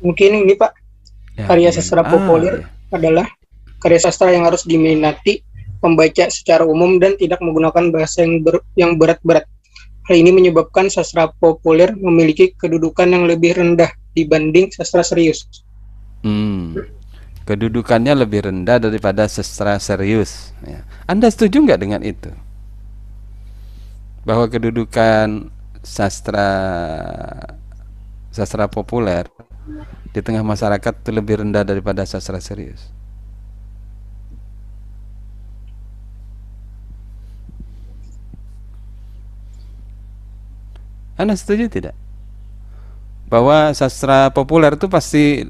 Mungkin ini Pak, Ya, karya gimana? sastra Ah, populer ya. adalah karya sastra yang harus diminati pembaca secara umum dan tidak menggunakan bahasa yang berat-berat. Hal ini menyebabkan sastra populer memiliki kedudukan yang lebih rendah dibanding sastra serius. Hmm. Kedudukannya lebih rendah daripada sastra serius. Ya. Anda setuju nggak dengan itu? Bahwa kedudukan sastra sastra populer di tengah masyarakat itu lebih rendah daripada sastra serius. Anda setuju tidak? Bahwa sastra populer itu pasti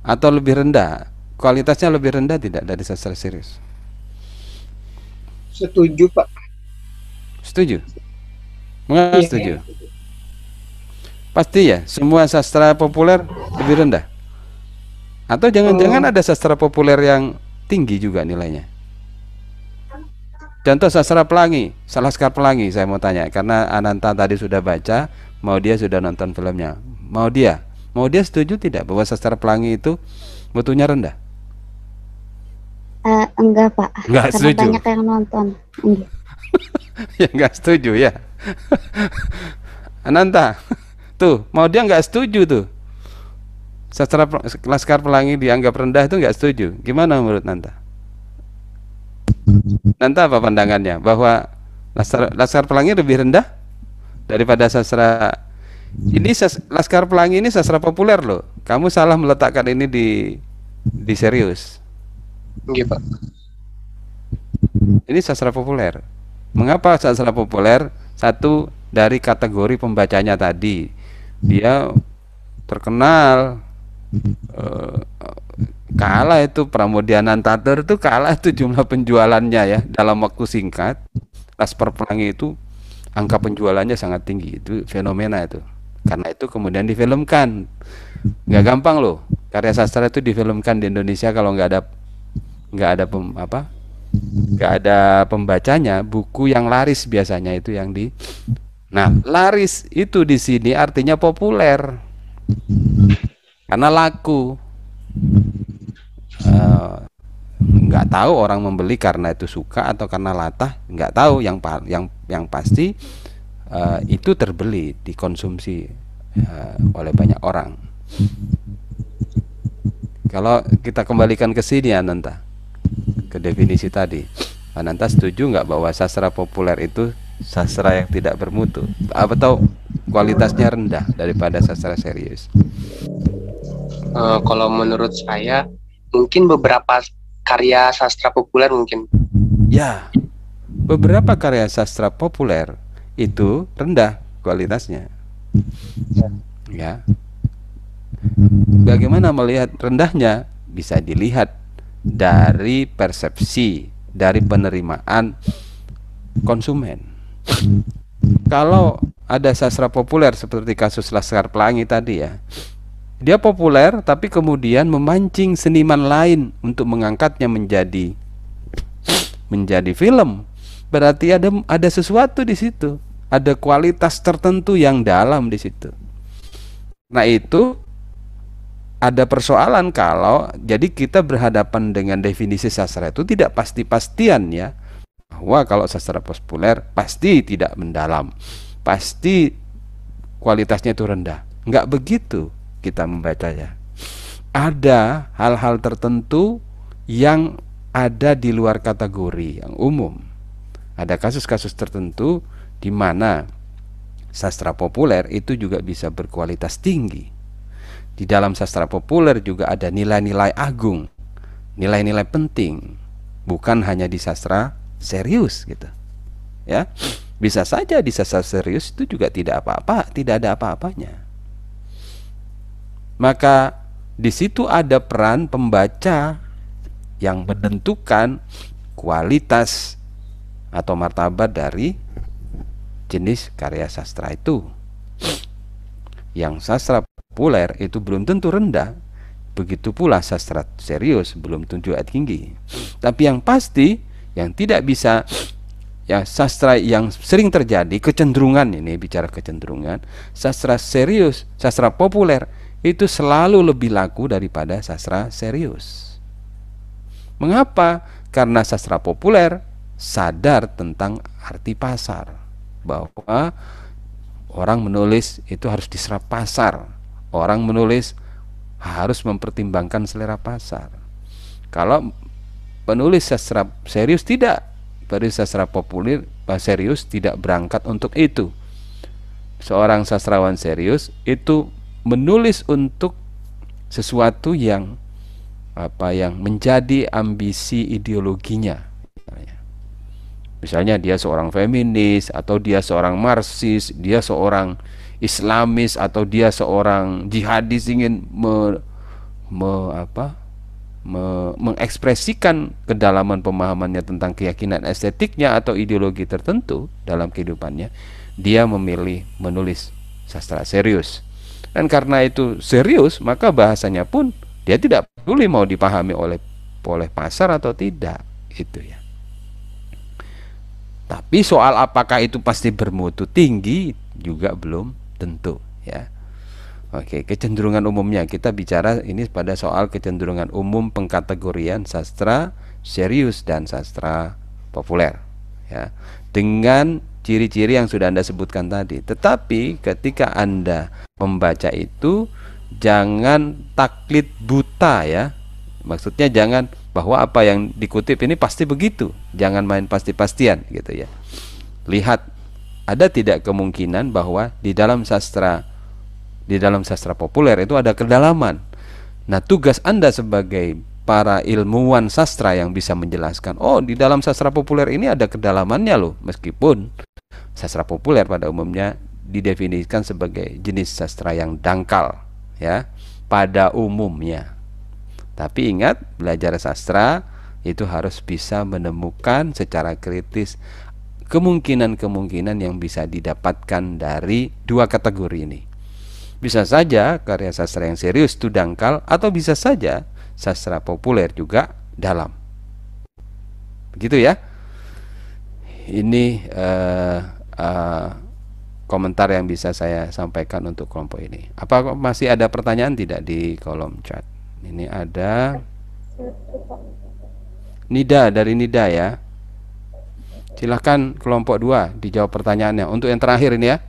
atau lebih rendah, kualitasnya lebih rendah tidak dari sastra serius? Setuju Pak. Setuju? Mengapa Iya, setuju? Pasti ya, semua sastra populer lebih rendah. Atau jangan-jangan ada sastra populer yang tinggi juga nilainya. Contoh sastra pelangi, Laskar Pelangi saya mau tanya karena Ananta tadi sudah baca, mau dia sudah nonton filmnya. Mau dia setuju tidak bahwa sastra pelangi itu mutunya rendah? Enggak Pak, Nggak karena setuju. banyak yang nonton. Enggak. Ya nggak setuju ya. Ananta, tuh mau dia nggak setuju tuh. Laskar Pelangi dianggap rendah itu nggak setuju. Gimana menurut Nanta? Nanta apa pandangannya bahwa Laskar Pelangi lebih rendah daripada sastra ini? Laskar Pelangi ini sastra populer loh. Kamu salah meletakkan ini di serius. Nggih, Pak. Ini sastra populer. Mengapa sastra populer? Satu, dari kategori pembacanya tadi, dia terkenal, eh, kalah itu Pramudia Nantatur itu, kalah itu jumlah penjualannya ya dalam waktu singkat. Laskar Pelangi itu angka penjualannya sangat tinggi, itu fenomena itu. Karena itu kemudian difilmkan. Nggak gampang loh karya sastra itu difilmkan di Indonesia kalau nggak ada pembacanya. Buku yang laris biasanya itu yang di. Nah, laris itu di sini artinya populer karena laku. Eh, nggak tahu orang membeli karena itu suka atau karena latah, nggak tahu. Yang pasti itu terbeli, dikonsumsi oleh banyak orang. Kalau kita kembalikan ke sini Ananta, ke definisi tadi, Ananta setuju nggak bahwa sastra populer itu sastra yang tidak bermutu atau kualitasnya rendah daripada sastra serius? Kalau menurut saya, mungkin beberapa karya sastra populer mungkin. Ya, beberapa karya sastra populer itu rendah kualitasnya. Ya, bagaimana melihat rendahnya? Bisa dilihat dari persepsi, dari penerimaan konsumen. Kalau ada sastra populer seperti kasus Laskar Pelangi tadi ya, dia populer tapi kemudian memancing seniman lain untuk mengangkatnya menjadi film. Berarti ada sesuatu di situ, ada kualitas tertentu yang dalam di situ. Nah, itu ada persoalan kalau jadi kita berhadapan dengan definisi sastra itu tidak pasti-pastian ya, bahwa kalau sastra populer pasti tidak mendalam, pasti kualitasnya itu rendah. Nggak begitu kita membacanya. Ada hal-hal tertentu yang ada di luar kategori yang umum. Ada kasus-kasus tertentu di mana sastra populer itu juga bisa berkualitas tinggi. Di dalam sastra populer juga ada nilai-nilai agung, nilai-nilai penting, bukan hanya di sastra serius gitu. Ya. Bisa saja di sastra serius itu juga tidak apa-apa, tidak ada apa-apanya. Maka di situ ada peran pembaca yang menentukan kualitas atau martabat dari jenis karya sastra itu. Yang sastra populer itu belum tentu rendah, begitu pula sastra serius belum tentu tinggi. Tapi yang pasti, yang tidak bisa, ya sastra yang sering terjadi kecenderungan, ini bicara kecenderungan, sastra serius, sastra populer itu selalu lebih laku daripada sastra serius. Mengapa? Karena sastra populer sadar tentang arti pasar, bahwa orang menulis itu harus diserap pasar. Orang menulis harus mempertimbangkan selera pasar. Kalau penulis sastra serius tidak, penulis sastra populer serius tidak berangkat untuk itu. Seorang sastrawan serius itu menulis untuk sesuatu yang menjadi ambisi ideologinya. Misalnya dia seorang feminis, atau dia seorang marxis, dia seorang islamis, atau dia seorang jihadis ingin mengekspresikan kedalaman pemahamannya tentang keyakinan estetiknya atau ideologi tertentu dalam kehidupannya, dia memilih menulis sastra serius. Dan karena itu serius, maka bahasanya pun dia tidak peduli mau dipahami oleh pasar atau tidak, itu ya. Tapi soal apakah itu pasti bermutu tinggi juga belum tentu ya. Oke, kecenderungan umumnya kita bicara ini pada soal kecenderungan umum pengkategorian sastra serius dan sastra populer ya, dengan ciri-ciri yang sudah Anda sebutkan tadi. Tetapi ketika Anda membaca itu jangan taklid buta ya. Maksudnya jangan bahwa apa yang dikutip ini pasti begitu. Jangan main pasti-pastian gitu ya. Lihat, ada tidak kemungkinan bahwa di dalam sastra populer itu ada kedalaman. Nah, tugas Anda sebagai para ilmuwan sastra yang bisa menjelaskan, oh di dalam sastra populer ini ada kedalamannya loh, meskipun sastra populer pada umumnya didefinisikan sebagai jenis sastra yang dangkal ya, pada umumnya. Tapi ingat, belajar sastra itu harus bisa menemukan secara kritis kemungkinan-kemungkinan yang bisa didapatkan dari dua kategori ini. Bisa saja karya sastra yang serius itu dangkal, atau bisa saja sastra populer juga dalam. Begitu ya. Ini komentar yang bisa saya sampaikan untuk kelompok ini. Apa masih ada pertanyaan tidak di kolom chat? Ini ada Nida, dari Nida ya. Silahkan kelompok 2 dijawab pertanyaannya. Untuk yang terakhir ini ya,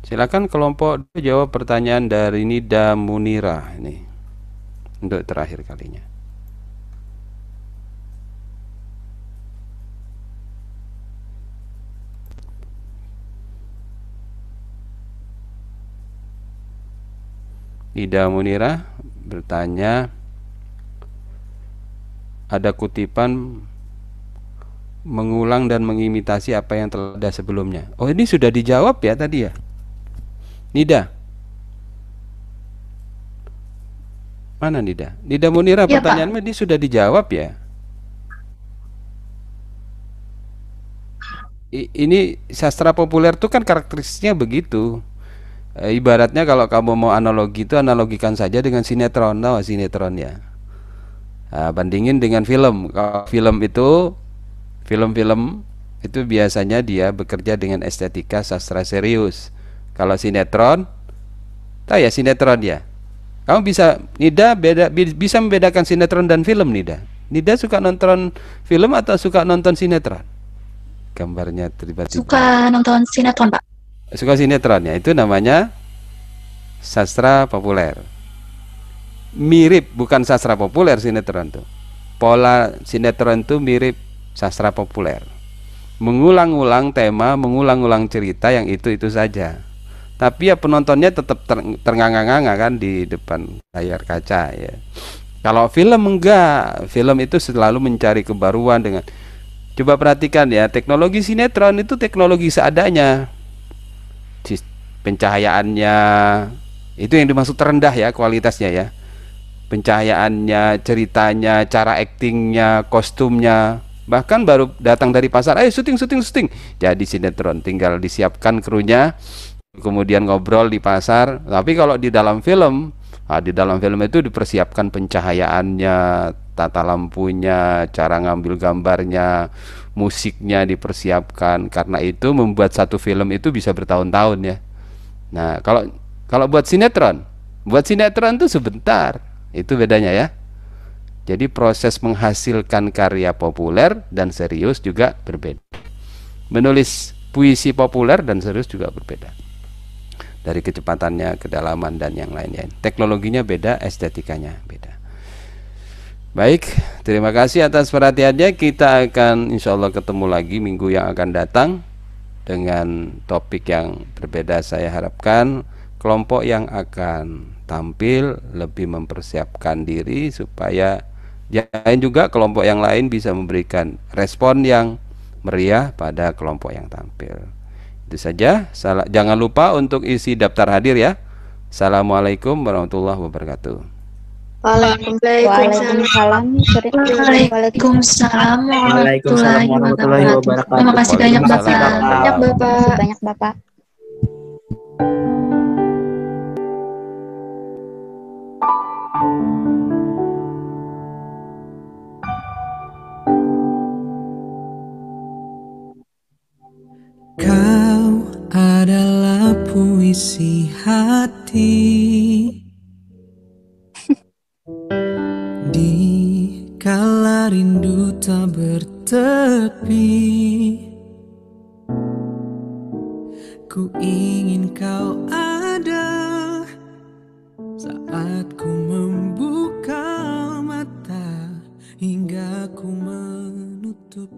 silakan kelompok 2 jawab pertanyaan dari Nida Munira ini untuk terakhir kalinya. Nida Munira bertanya, ada kutipan mengulang dan mengimitasi apa yang telah ada sebelumnya. Oh, ini sudah dijawab ya tadi ya, Nida. Mana Nida? Nida Munira ya, pertanyaannya ini sudah dijawab ya. Ini sastra populer tuh kan karakteristiknya begitu. Ibaratnya kalau kamu mau analogi itu analogikan saja dengan sinetron, tahu sinetron ya. Bandingin dengan film. Kalau film itu biasanya dia bekerja dengan estetika sastra serius. Kalau sinetron, tahu ya sinetron ya. Kamu bisa bisa membedakan sinetron dan film, Nida. Nida suka nonton film atau suka nonton sinetron? Gambarnya tiba-tiba. Suka nonton sinetron, Pak. Suka sinetron ya, itu namanya sastra populer. Mirip, bukan sastra populer sinetron tuh. Pola sinetron tuh mirip sastra populer. Mengulang-ulang tema, mengulang-ulang cerita yang itu saja. Tapi ya penontonnya tetap ternganga-nganga kan di depan layar kaca ya. Kalau film enggak, film itu selalu mencari kebaruan dengan. Coba perhatikan ya, teknologi sinetron itu teknologi seadanya. Pencahayaannya itu yang dimaksud terendah ya, kualitasnya ya. Pencahayaannya, ceritanya, cara aktingnya, kostumnya, bahkan baru datang dari pasar, ayo syuting. Jadi sinetron tinggal disiapkan krunya, kemudian ngobrol di pasar. Tapi kalau di dalam film, itu dipersiapkan pencahayaannya, tata lampunya, cara ngambil gambarnya, musiknya dipersiapkan. Karena itu membuat satu film itu bisa bertahun-tahun ya. Nah, kalau buat sinetron tuh sebentar. Itu bedanya ya. Jadi proses menghasilkan karya populer dan serius juga berbeda. Menulis puisi populer dan serius juga berbeda. Dari kecepatannya, kedalaman dan yang lainnya. Teknologinya beda, estetikanya beda. Baik, terima kasih atas perhatiannya. Kita akan insya Allah ketemu lagi minggu yang akan datang dengan topik yang berbeda. Saya harapkan kelompok yang akan tampil lebih mempersiapkan diri supaya jangan juga kelompok yang lain bisa memberikan respon yang meriah pada kelompok yang tampil. Itu saja. Jangan lupa untuk isi daftar hadir ya. Assalamualaikum warahmatullahi wabarakatuh. Waalaikumsalam. Waalaikumsalam warahmatullahi wabarakatuh. Terima kasih banyak Bapak. Terima kasih banyak Bapak. Kau adalah puisi hati di kala rindu tak bertepi. Ku ingin kau ada saat ku membuka mata hingga ku menutup